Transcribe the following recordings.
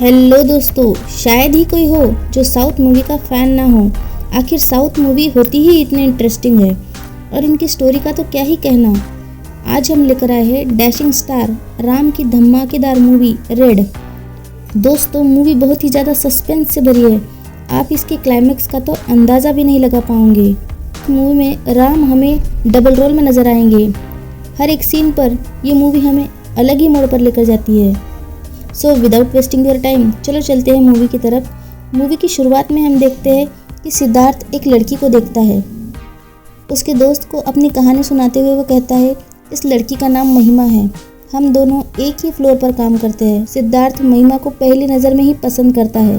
Hello दोस्तों, शायद ही कोई हो जो साउथ मूवी का फ़ैन ना हो। आखिर साउथ मूवी होती ही इतने इंटरेस्टिंग है और इनकी स्टोरी का तो क्या ही कहना। आज हम लेकर आए हैं डैशिंग स्टार राम की धमाकेदार मूवी रेड। दोस्तों, मूवी बहुत ही ज़्यादा सस्पेंस से भरी है। आप इसके क्लाइमेक्स का तो अंदाज़ा भी नहीं लगा पाओगे। मूवी में राम हमें डबल रोल में नज़र आएंगे। हर एक सीन पर ये मूवी हमें अलग ही मोड़ पर लेकर जाती है। So without wasting your time, चलो चलते हैं मूवी की तरफ। मूवी की शुरुआत में हम देखते हैं कि सिद्धार्थ एक लड़की को देखता है। उसके दोस्त को अपनी कहानी सुनाते हुए वो कहता है, इस लड़की का नाम महिमा है। हम दोनों एक ही फ्लोर पर काम करते हैं। सिद्धार्थ महिमा को पहली नज़र में ही पसंद करता है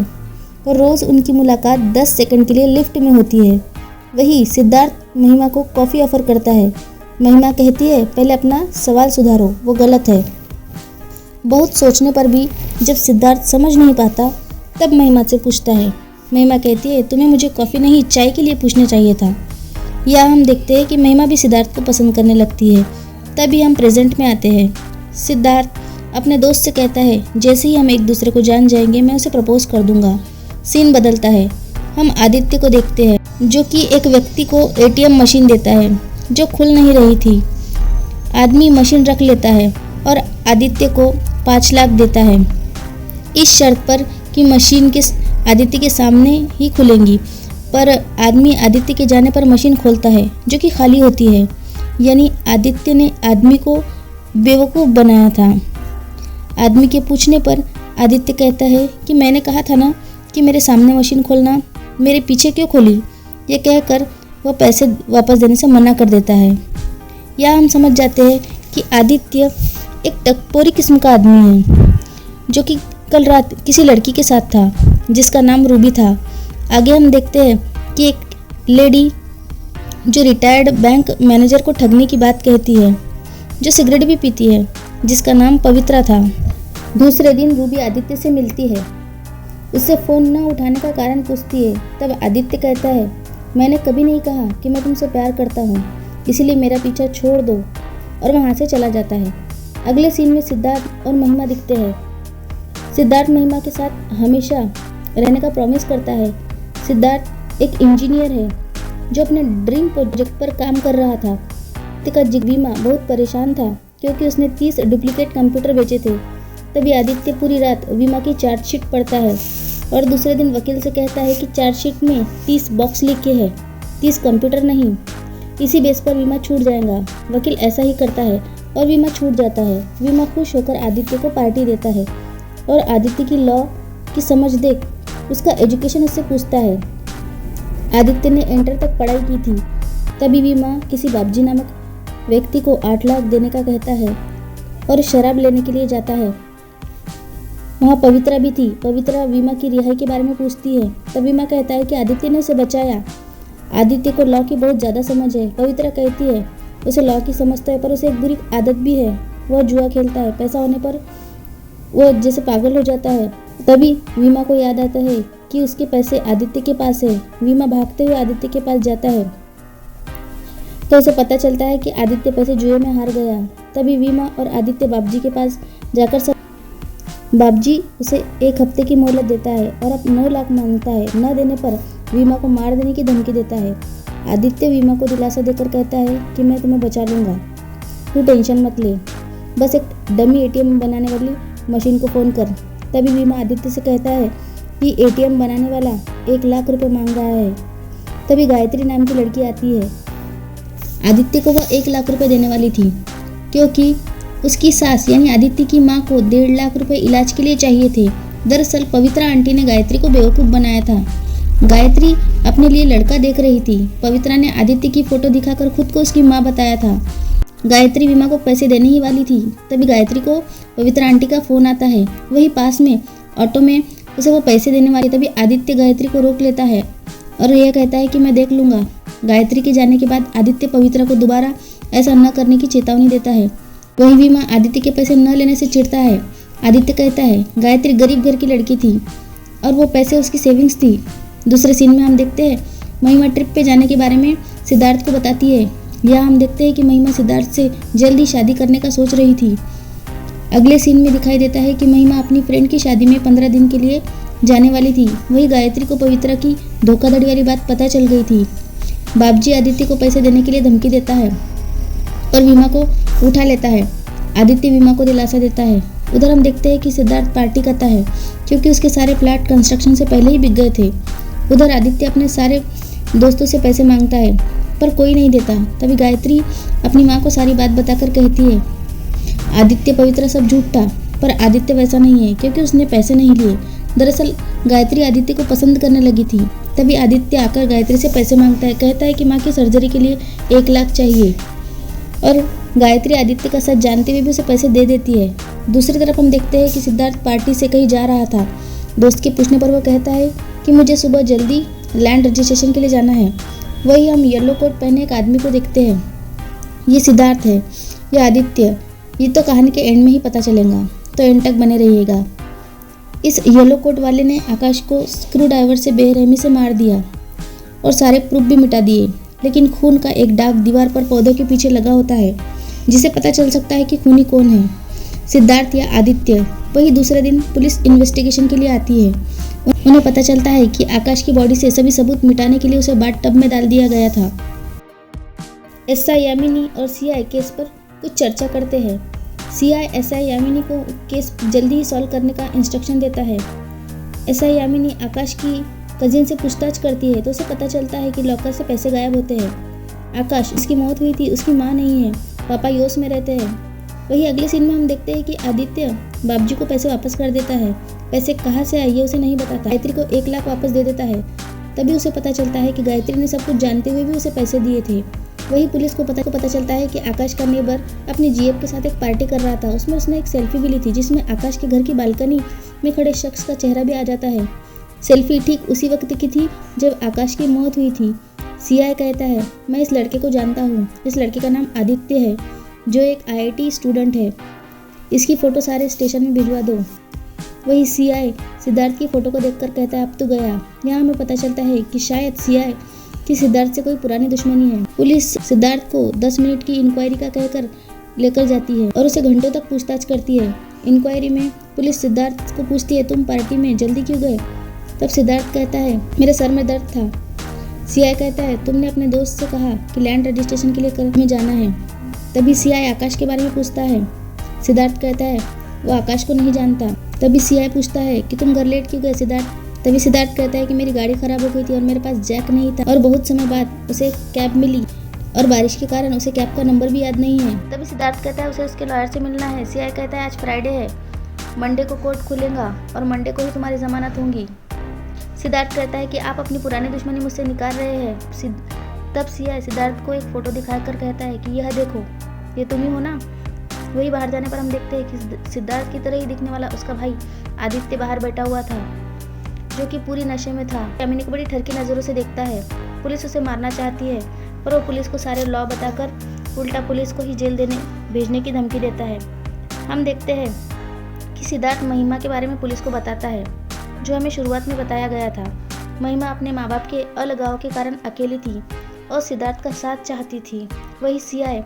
और रोज़ उनकी मुलाकात 10 सेकंड के लिए लिफ्ट में होती है। वही सिद्धार्थ महिमा को कॉफ़ी ऑफ़र करता है। महिमा कहती है, पहले अपना सवाल सुधारो, वो गलत है। बहुत सोचने पर भी जब सिद्धार्थ समझ नहीं पाता तब महिमा से पूछता है। महिमा कहती है, तुम्हें मुझे कॉफ़ी नहीं चाय के लिए पूछना चाहिए था। या हम देखते हैं कि महिमा भी सिद्धार्थ को पसंद करने लगती है। तभी हम प्रेजेंट में आते हैं। सिद्धार्थ अपने दोस्त से कहता है, जैसे ही हम एक दूसरे को जान जाएंगे मैं उसे प्रपोज कर दूंगा। सीन बदलता है। हम आदित्य को देखते हैं जो कि एक व्यक्ति को ATM मशीन देता है जो खुल नहीं रही थी। आदमी मशीन रख लेता है और आदित्य को 5 लाख देता है इस शर्त पर कि मशीन के आदित्य के सामने ही खुलेंगी। पर आदमी आदित्य के जाने पर मशीन खोलता है जो कि खाली होती है। यानी आदित्य ने आदमी को बेवकूफ़ बनाया था। आदमी के पूछने पर आदित्य कहता है कि मैंने कहा था ना कि मेरे सामने मशीन खोलना, मेरे पीछे क्यों खोली। ये कहकर वह पैसे वापस देने से मना कर देता है। या हम समझ जाते हैं कि आदित्य एक टकपोरी किस्म का आदमी है जो कि कल रात किसी लड़की के साथ था जिसका नाम रूबी था। आगे हम देखते हैं कि एक लेडी जो रिटायर्ड बैंक मैनेजर को ठगने की बात कहती है, जो सिगरेट भी पीती है, जिसका नाम पवित्रा था। दूसरे दिन रूबी आदित्य से मिलती है। उससे फ़ोन न उठाने का कारण पूछती है। तब आदित्य कहता है, मैंने कभी नहीं कहा कि मैं तुमसे प्यार करता हूँ, इसीलिए मेरा पीछा छोड़ दो, और वहाँ से चला जाता है। अगले सीन में सिद्धार्थ और महिमा दिखते हैं। सिद्धार्थ महिमा के साथ हमेशा रहने का प्रॉमिस करता है। सिद्धार्थ एक इंजीनियर है जो अपने ड्रीम प्रोजेक्ट पर काम कर रहा था। का जिग्वीमा बहुत परेशान था क्योंकि उसने 30 डुप्लीकेट कंप्यूटर बेचे थे। तभी आदित्य पूरी रात वीमा की चार्जशीट पढ़ता है और दूसरे दिन वकील से कहता है कि चार्जशीट में 30 बॉक्स लिखे हैं, 30 कंप्यूटर नहीं। इसी बेस पर वीमा छूट जाएगा। वकील ऐसा ही करता है और वीमा छूट जाता है। वीमा खुश होकर आदित्य को पार्टी देता है और आदित्य की लॉ की समझ देख उसका एजुकेशन उससे पूछता है। आदित्य ने इंटर तक पढ़ाई की थी। तभी वीमा किसी बाबजी नामक व्यक्ति को 8 लाख देने का कहता है और शराब लेने के लिए जाता है। वहाँ पवित्रा भी थी। पवित्रा वीमा की रिहाई के बारे में पूछती है। तब वीमा कहता है कि आदित्य ने उसे बचाया। आदित्य को लॉ की बहुत ज़्यादा समझ है। पवित्रा कहती है उसे लॉ की समझ तो है पर उसे एक बुरी आदत भी है, वह जुआ खेलता है। पैसा होने पर वो जैसे पागल हो जाता है। तभी वीमा को याद आता है कि उसके पैसे आदित्य के पास है। वीमा भागते हुए आदित्य के पास जाता है तो उसे पता चलता है कि आदित्य पैसे जुए में हार गया। तभी वीमा और आदित्य बाबजी के पास जाकर बाबजी उसे 1 हफ्ते की मोहलत देता है और अब 9 लाख मांगता है। न देने पर वीमा को मार देने की धमकी देता है। आदित्य वीमा को दिलासा देकर कहता है कि मैं तुम्हें बचा लूँगा, तू टेंशन मत ले, बस एक डमी ATM बनाने वाली मशीन को फ़ोन कर। तभी वीमा आदित्य से कहता है कि ATM बनाने वाला 1 लाख रुपए मांग रहा है। तभी गायत्री नाम की लड़की आती है। आदित्य को वह 1 लाख रुपए देने वाली थी क्योंकि उसकी सास यानी आदित्य की माँ को 1.5 लाख रुपए इलाज के लिए चाहिए थे। दरअसल पवित्रा आंटी ने गायत्री को बेवकूफ़ बनाया था। गायत्री अपने लिए लड़का देख रही थी। पवित्रा ने आदित्य की फ़ोटो दिखाकर खुद को उसकी माँ बताया था। गायत्री वीमा को पैसे देने ही वाली थी। तभी गायत्री को पवित्रा आंटी का फ़ोन आता है। वही पास में ऑटो में उसे वो पैसे देने वाली। तभी आदित्य गायत्री को रोक लेता है और यह कहता है कि मैं देख लूँगा। गायत्री के जाने के बाद आदित्य पवित्रा को दोबारा ऐसा न करने की चेतावनी देता है। वही वीमा आदित्य के पैसे न लेने से चिढ़ता है। आदित्य कहता है गायत्री गरीब घर की लड़की थी और वो पैसे उसकी सेविंग्स थी। दूसरे सीन में हम देखते हैं महिमा ट्रिप पे जाने के बारे में सिद्धार्थ को बताती है। यहाँ हम देखते हैं कि महिमा सिद्धार्थ से जल्दी शादी करने का सोच रही थी। अगले सीन में दिखाई देता है कि महिमा अपनी फ्रेंड की शादी में 15 दिन के लिए जाने वाली थी। वही गायत्री को पवित्रा की धोखाधड़ी वाली बात पता चल गई थी। बाबजी आदित्य को पैसे देने के लिए धमकी देता है और विमा को उठा लेता है। आदित्य विमा को दिलासा देता है। उधर हम देखते हैं कि सिद्धार्थ पार्टी करता है क्योंकि उसके सारे प्लाट कंस्ट्रक्शन से पहले ही बिक गए थे। उधर आदित्य अपने सारे दोस्तों से पैसे मांगता है पर कोई नहीं देता। तभी गायत्री अपनी माँ को सारी बात बताकर कहती है, आदित्य पवित्रा सब झूठ था, पर आदित्य वैसा नहीं है क्योंकि उसने पैसे नहीं लिए। दरअसल गायत्री आदित्य को पसंद करने लगी थी। तभी आदित्य आकर गायत्री से पैसे मांगता है, कहता है कि माँ की सर्जरी के लिए 1 लाख चाहिए और गायत्री आदित्य का सच जानते हुए भी उसे पैसे दे देती है। दूसरी तरफ हम देखते हैं कि सिद्धार्थ पार्टी से कहीं जा रहा था। दोस्त के पूछने पर वो कहता है कि मुझे सुबह जल्दी लैंड रजिस्ट्रेशन के लिए जाना है। वही हम येलो कोट पहने एक आदमी को देखते हैं। ये सिद्धार्थ है, ये आदित्य। ये तो कहानी के एंड में ही पता चलेगा, तो एंड तक बने रहिएगा। इस येलो कोट वाले ने आकाश को स्क्रू ड्राइवर से बेरहमी से मार दिया और सारे प्रूफ भी मिटा दिए, लेकिन खून का एक दाग दीवार पर पौधों के पीछे लगा होता है, जिसे पता चल सकता है कि खूनी कौन है, सिद्धार्थ या आदित्य। वही दूसरे दिन पुलिस इन्वेस्टिगेशन के लिए आती है। उन्हें पता चलता है कि आकाश की बॉडी से सभी सबूत मिटाने के लिए उसे बाथ टब में डाल दिया गया था। एसआई यामिनी और सीआई केस पर कुछ चर्चा करते हैं। सीआई एसआई यामिनी को केस जल्दी ही सॉल्व करने का इंस्ट्रक्शन देता है। एसआई यामिनी आकाश की कजिन से पूछताछ करती है तो उसे पता चलता है कि लॉकर से पैसे गायब होते हैं। आकाश, इसकी मौत हुई थी, उसकी माँ नहीं है, पापा यूएस में रहते हैं। वही अगले सीन में हम देखते हैं कि आदित्य बाबूजी को पैसे वापस कर देता है। पैसे कहाँ से आए ये उसे नहीं बताता। गायत्री को 1 लाख वापस दे देता है। तभी उसे पता चलता है कि गायत्री ने सब कुछ जानते हुए भी उसे पैसे दिए थे। वही पुलिस को पता चलता है कि आकाश का नेबर अपनी जीएफ के साथ एक पार्टी कर रहा था। उसमें उसने एक सेल्फी भी ली थी जिसमें आकाश के घर की बालकनी में खड़े शख्स का चेहरा भी आ जाता है। सेल्फी ठीक उसी वक्त की थी जब आकाश की मौत हुई थी। सीआई कहता है, मैं इस लड़के को जानता हूँ। इस लड़के का नाम आदित्य है, जो एक आईआईटी स्टूडेंट है। इसकी फ़ोटो सारे स्टेशन में भिजवा दो। वही सीआई सिद्धार्थ की फ़ोटो को देखकर कहता है, अब तो गया। यहाँ हमें पता चलता है कि शायद सीआई कि सिद्धार्थ से कोई पुरानी दुश्मनी है। पुलिस सिद्धार्थ को 10 मिनट की इंक्वायरी का कहकर लेकर जाती है और उसे घंटों तक पूछताछ करती है। इंक्वायरी में पुलिस सिद्धार्थ को पूछती है, तुम पार्टी में जल्दी क्यों गए? तब सिद्धार्थ कहता है, मेरे सर में दर्द था। सीआई कहता है, तुमने अपने दोस्त से कहा कि लैंड रजिस्ट्रेशन के लिए कल में जाना है। तभी सीआई आकाश के बारे में पूछता है। सिद्धार्थ कहता है वो आकाश को नहीं जानता। तभी सीआई पूछता है कि तुम घर लेट क्यों गए सिद्धार्थ? तभी सिद्धार्थ कहता है कि मेरी गाड़ी खराब हो गई थी और मेरे पास जैक नहीं था और बहुत समय बाद उसे कैब मिली और बारिश के कारण उसे कैब का नंबर भी याद नहीं है। तभी सिद्धार्थ कहता है उसे उसके लॉयर से मिलना है। सीआई कहता है आज फ्राइडे है, मंडे को कोर्ट खुलेगा और मंडे को ही तुम्हारी जमानत होगी। सिद्धार्थ कहता है कि आप अपनी पुरानी दुश्मनी मुझसे निकाल रहे हैं। तब सीआई सिद्धार्थ को एक फ़ोटो दिखाकर कहता है कि यह देखो, ये तुम ही हो ना? वही बाहर जाने पर हम देखते हैं कि सिद्धार्थ की तरह ही दिखने वाला उसका भाई आदित्य बाहर बैठा हुआ था, जो कि पूरी नशे में था। यामिनी को बड़ी ठरकी नज़रों से देखता है। पुलिस उसे मारना चाहती है पर वो पुलिस को सारे लॉ बताकर उल्टा पुलिस को ही जेल भेजने की धमकी देता है। हम देखते हैं कि सिद्धार्थ महिमा के बारे में पुलिस को बताता है, जो हमें शुरुआत में बताया गया था। महिमा अपने माँ बाप के अलगाव के कारण अकेली थी और सिद्धार्थ का साथ चाहती थी। वही सीआई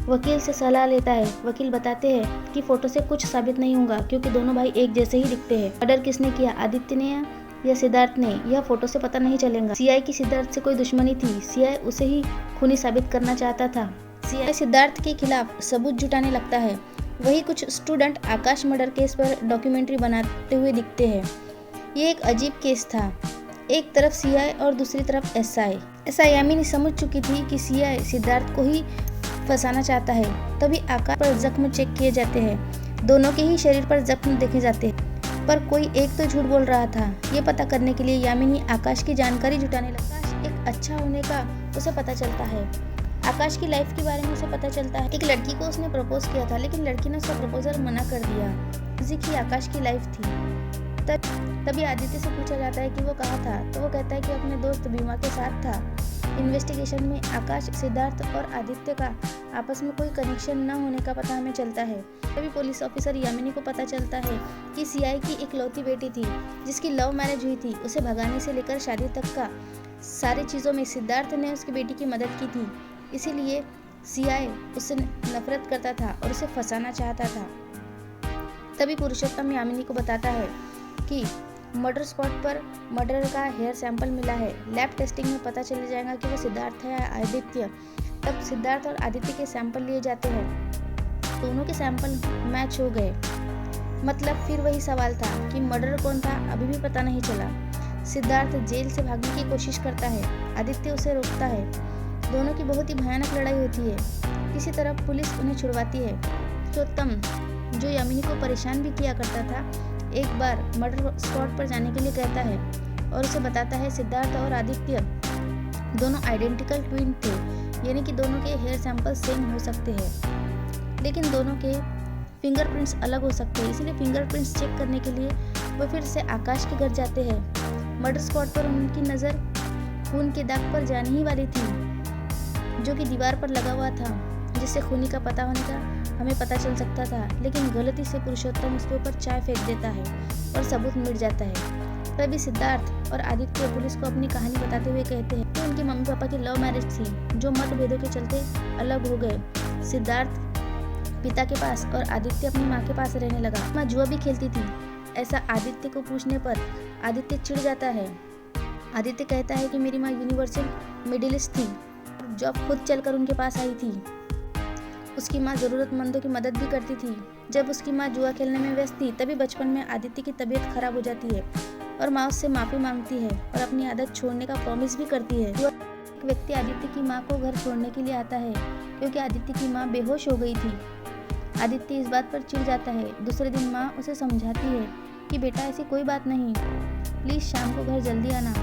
वकील से सलाह लेता है। वकील बताते हैं कि फ़ोटो से कुछ साबित नहीं होगा क्योंकि दोनों भाई एक जैसे ही दिखते हैं। मर्डर किसने किया, आदित्य ने या सिद्धार्थ ने, यह फ़ोटो से पता नहीं चलेगा। सीआई की सिद्धार्थ से कोई दुश्मनी थी। सीआई उसे ही खूनी साबित करना चाहता था। सीआई सिद्धार्थ के खिलाफ सबूत जुटाने लगता है। वही कुछ स्टूडेंट आकाश मर्डर केस पर डॉक्यूमेंट्री बनाते हुए दिखते हैं। ये एक अजीब केस था। एक तरफ सीआई और दूसरी तरफ एसआई यामिनी समझ चुकी थी कि सीआई सिद्धार्थ को ही फंसाना चाहता है। तभी आकाश पर जख्म चेक किए जाते हैं। दोनों के ही शरीर पर जख्म देखे जाते हैं, पर कोई एक तो झूठ बोल रहा था। ये पता करने के लिए यामिनी आकाश की जानकारी जुटाने लगता है। एक अच्छा होने का उसे पता चलता है। आकाश की लाइफ के बारे में उसे पता चलता है। एक लड़की को उसने प्रपोज किया था, लेकिन लड़की ने उसका प्रपोजल मना कर दिया। उसी की आकाश की लाइफ थी। तभी आदित्य से पूछा जाता है कि वो कहाँ था, तो वो कहता है कि अपने दोस्त भीमा के साथ था। इन्वेस्टिगेशन में आकाश, सिद्धार्थ और आदित्य का आपस में कोई कनेक्शन न होने का पता हमें चलता है। तभी पुलिस ऑफिसर यामिनी को पता चलता है कि सीआई की इकलौती बेटी थी जिसकी लव मैरिज हुई थी। उसे भगाने से लेकर शादी तक का सारी चीज़ों में सिद्धार्थ ने उसकी बेटी की मदद की थी। इसीलिए सीआई उससे नफरत करता था और उसे फंसाना चाहता था। तभी पुरुषोत्तम यामिनी को बताता है कि मर्डर स्पॉट पर मर्डर का हेयर सैंपल मिला है। लैब टेस्टिंग में पता चल जाएगा कि वो सिद्धार्थ है या आदित्य। तब सिद्धार्थ और आदित्य के सैंपल लिए जाते हैं। दोनों के सैंपल मैच हो गए। मतलब फिर वही सवाल था कि मर्डर कौन था, अभी भी पता नहीं चला। सिद्धार्थ जेल से भागने की कोशिश करता है, आदित्य उसे रोकता है। दोनों की बहुत ही भयानक लड़ाई होती है। किसी तरह पुलिस उन्हें छुड़वाती है। पुरुषोत्तम, जो यामिनी को परेशान भी किया करता था, एक बार मर्डर स्पॉट पर जाने के लिए कहता है और उसे बताता है सिद्धार्थ और आदित्य दोनों आइडेंटिकल ट्विन थे, यानी कि दोनों के हेयर सैंपल सेम हो सकते हैं, लेकिन दोनों के फिंगरप्रिंट्स अलग हो सकते हैं। इसलिए फिंगरप्रिंट्स चेक करने के लिए वो फिर से आकाश के घर जाते हैं। मर्डर स्पॉट पर उनकी नज़र खून के दाग पर जाने ही वाली थी, जो कि दीवार पर लगा हुआ था, जिससे खूनी का पता होने का हमें पता चल सकता था। लेकिन गलती से पुरुषोत्तम उसके ऊपर चाय फेंक देता है और सबूत मिट जाता है। तभी सिद्धार्थ और आदित्य पुलिस को अपनी कहानी बताते हुए कहते हैं कि उनके मम्मी पापा की लव मैरिज थी, जो मतभेदों के चलते अलग हो गए। सिद्धार्थ पिता के पास और आदित्य अपनी माँ के पास रहने लगा। माँ जुआ भी खेलती थी, ऐसा आदित्य को पूछने पर आदित्य चिढ़ जाता है। आदित्य कहता है कि मेरी माँ यूनिवर्सल मेडलिस्ट थी, जॉब खुद चलकर उनके पास आई थी। उसकी माँ ज़रूरतमंदों की मदद भी करती थी। जब उसकी माँ जुआ खेलने में व्यस्त थी, तभी बचपन में आदित्य की तबीयत खराब हो जाती है और माँ उससे माफ़ी मांगती है और अपनी आदत छोड़ने का प्रॉमिस भी करती है। एक व्यक्ति आदित्य की माँ को घर छोड़ने के लिए आता है क्योंकि आदित्य की माँ बेहोश हो गई थी। आदित्य इस बात पर चिढ़ जाता है। दूसरे दिन माँ उसे समझाती है कि बेटा ऐसी कोई बात नहीं, प्लीज़ शाम को घर जल्दी आना।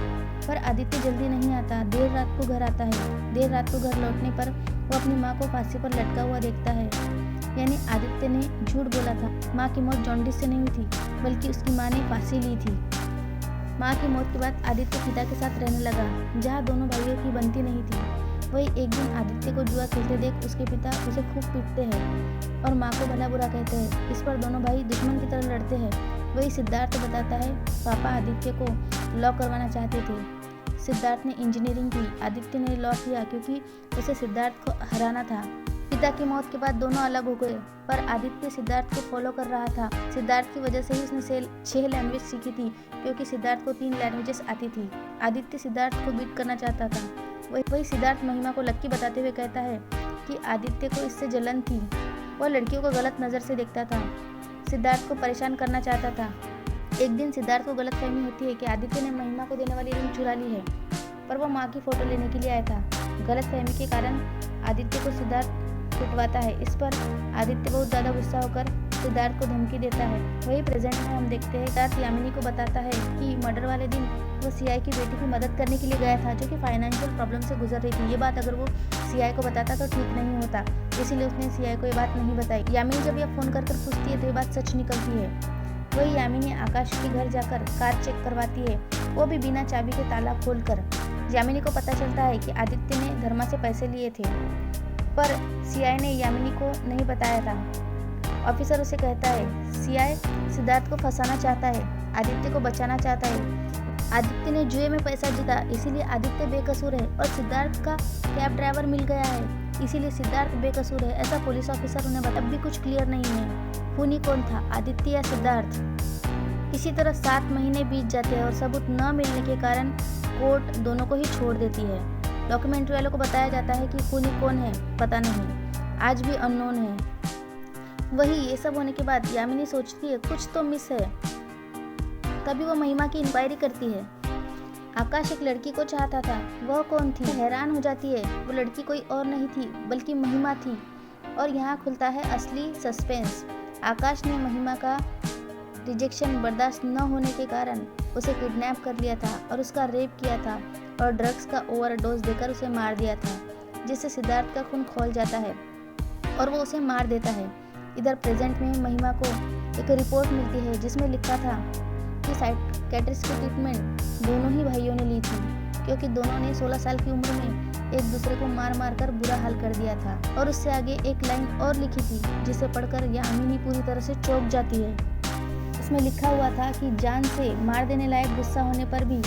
पर आदित्य जल्दी नहीं आता, देर रात को घर आता है। देर रात को घर लौटने पर वो अपनी माँ को फांसी पर लटका हुआ देखता है। यानी आदित्य ने झूठ बोला था। माँ की मौत जॉन्डिस से नहीं हुई थी, बल्कि उसकी माँ ने फांसी ली थी। माँ की मौत के बाद आदित्य पिता के साथ रहने लगा, जहाँ दोनों भाइयों की बनती नहीं थी। वही एक दिन आदित्य को जुआ खेलते देख उसके पिता उसे खूब पीटते हैं और माँ को भला बुरा कहते हैं। इस पर दोनों भाई दुश्मन की तरह लड़ते हैं। वही सिद्धार्थ बताता है पापा आदित्य को लॉ करवाना चाहते थे। सिद्धार्थ ने इंजीनियरिंग की, आदित्य ने लॉ किया क्योंकि उसे सिद्धार्थ को हराना था। पिता की मौत के बाद दोनों अलग हो गए, पर आदित्य सिद्धार्थ को फॉलो कर रहा था। सिद्धार्थ की वजह से ही उसने 6 लैंग्वेज सीखी थी, क्योंकि सिद्धार्थ को 3 लैंग्वेजेस आती थी। आदित्य सिद्धार्थ को बीट करना चाहता था। वही सिद्धार्थ महिमा को लक्की बताते हुए कहता है कि आदित्य को इससे जलन थी। वह लड़कियों को गलत नज़र से देखता था, सिद्धार्थ को परेशान करना चाहता था। एक दिन सिद्धार्थ को गलतफहमी होती है कि आदित्य ने महिमा को देने वाली रिंग चुरा ली है, पर वो माँ की फ़ोटो लेने के लिए आया था। गलतफहमी के कारण आदित्य को सिद्धार्थ पिटवाता है। इस पर आदित्य बहुत ज़्यादा गुस्सा होकर सिद्धार्थ को धमकी देता है। वही प्रेजेंट में हम देखते हैं सिद्धार्थ यामिनी को बताता है कि मर्डर वाले दिन वो सीआई की बेटी की मदद करने के लिए गया था, जो कि फाइनेंशियल प्रॉब्लम से गुजर रही थी। ये बात अगर वो सीआई को बताता तो ठीक नहीं होता, इसीलिए उसने सीआई को ये बात नहीं बताई। यामिनी जब यह फ़ोन कर पूछती है तो ये बात सच निकलती है। वही यामिनी आकाश के घर जाकर कार चेक करवाती है, वो भी बिना चाबी के ताला खोलकर। यामिनी को पता चलता है कि आदित्य ने धर्मा से पैसे लिए थे, पर सीआई ने यामिनी को नहीं बताया था। ऑफिसर उसे कहता है सीआई सिद्धार्थ को फंसाना चाहता है, आदित्य को बचाना चाहता है। आदित्य ने जुए में पैसा जीता, इसीलिए आदित्य बेकसूर है, और सिद्धार्थ का कैब ड्राइवर मिल गया है, इसीलिए सिद्धार्थ बेकसूर है। ऐसा पुलिस ऑफिसर उन्हें बता, भी कुछ क्लियर नहीं है खूनी कौन था, आदित्य या सिद्धार्थ। इसी तरह 7 महीने बीत जाते हैं और सबूत न मिलने के कारण कोर्ट दोनों को ही छोड़ देती है। डॉक्यूमेंट्री वालों को बताया जाता है कि खूनी कौन है पता नहीं, आज भी अननोन है। वही ये सब होने के बाद यामिनी सोचती है कुछ तो मिस है। तभी वो महिमा की इंक्वायरी करती है। आकाश एक लड़की को चाहता था, वह कौन थी? हैरान हो जाती है, वो लड़की कोई और नहीं थी बल्कि महिमा थी। और यहाँ खुलता है असली सस्पेंस। आकाश ने महिमा का रिजेक्शन बर्दाश्त न होने के कारण उसे किडनैप कर लिया था और उसका रेप किया था और ड्रग्स का ओवरडोज देकर उसे मार दिया था, जिससे सिद्धार्थ का खून खौल जाता है और वो उसे मार देता है। इधर प्रेजेंट में महिमा को एक रिपोर्ट मिलती है जिसमें लिखा था कि साइकियाट्रिस्ट की ट्रीटमेंट दोनों ही भाइयों ने ली थी, क्योंकि दोनों ने 16 साल की उम्र में एक दूसरे को मार मार कर बुरा हाल कर दिया था। और उससे आगे एक लाइन और लिखी थी जिसे पढ़कर यामिनी पूरी तरह से चौंक जाती है। इसमें लिखा हुआ था कि जान से मार देने लायक गुस्सा होने पर भी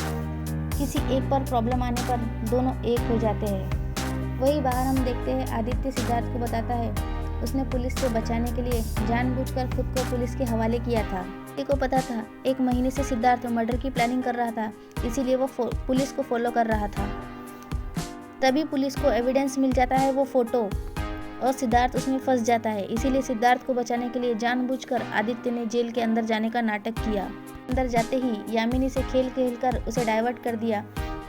किसी एक पर प्रॉब्लम आने पर दोनों एक हो जाते हैं। वही बाहर हम देखते हैं आदित्य सिद्धार्थ को बताता है उसने पुलिस से बचाने के लिए जानबूझकर खुद को पुलिस के हवाले किया था। आदित्य को पता था 1 महीने से सिद्धार्थ मर्डर की प्लानिंग कर रहा था, इसीलिए वो पुलिस को फॉलो कर रहा था। तभी पुलिस को एविडेंस मिल जाता है, वो फोटो, और सिद्धार्थ उसमें फंस जाता है। इसीलिए सिद्धार्थ को बचाने के लिए जानबूझकर आदित्य ने जेल के अंदर जाने का नाटक किया। अंदर जाते ही यामिनी से खेल कर उसे डाइवर्ट कर दिया,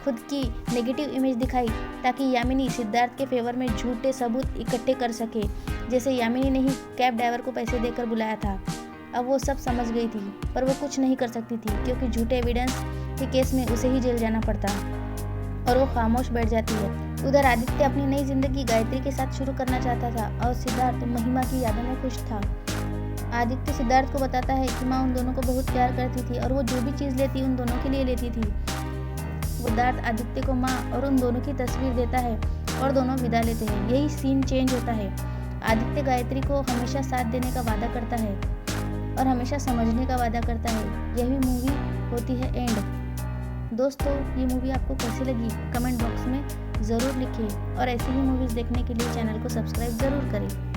खुद की नेगेटिव इमेज दिखाई ताकि यामिनी सिद्धार्थ के फेवर में झूठे सबूत इकट्ठे कर सके, जैसे यामिनी ने ही कैब ड्राइवर को पैसे देकर बुलाया था। अब वो सब समझ गई थी, पर वो कुछ नहीं कर सकती थी क्योंकि झूठे एविडेंस के केस में उसे ही जेल जाना पड़ता, और वो खामोश बैठ जाती है। उधर आदित्य अपनी नई जिंदगी गायत्री के साथ शुरू करना चाहता था और सिद्धार्थ महिमा की यादों में खुश था। आदित्य सिद्धार्थ को बताता है कि माँ उन दोनों को बहुत प्यार करती थी और वो जो भी चीज़ लेती उन दोनों के लिए लेती थी। सिद्धार्थ आदित्य को माँ और उन दोनों की तस्वीर देता है और दोनों विदा लेते हैं। यही सीन चेंज होता है। आदित्य गायत्री को हमेशा साथ देने का वादा करता है और हमेशा समझने का वादा करता है। यही मूवी होती है एंड। दोस्तों, ये मूवी आपको कैसी लगी कमेंट बॉक्स में ज़रूर लिखिए और ऐसी ही मूवीज़ देखने के लिए चैनल को सब्सक्राइब ज़रूर करें।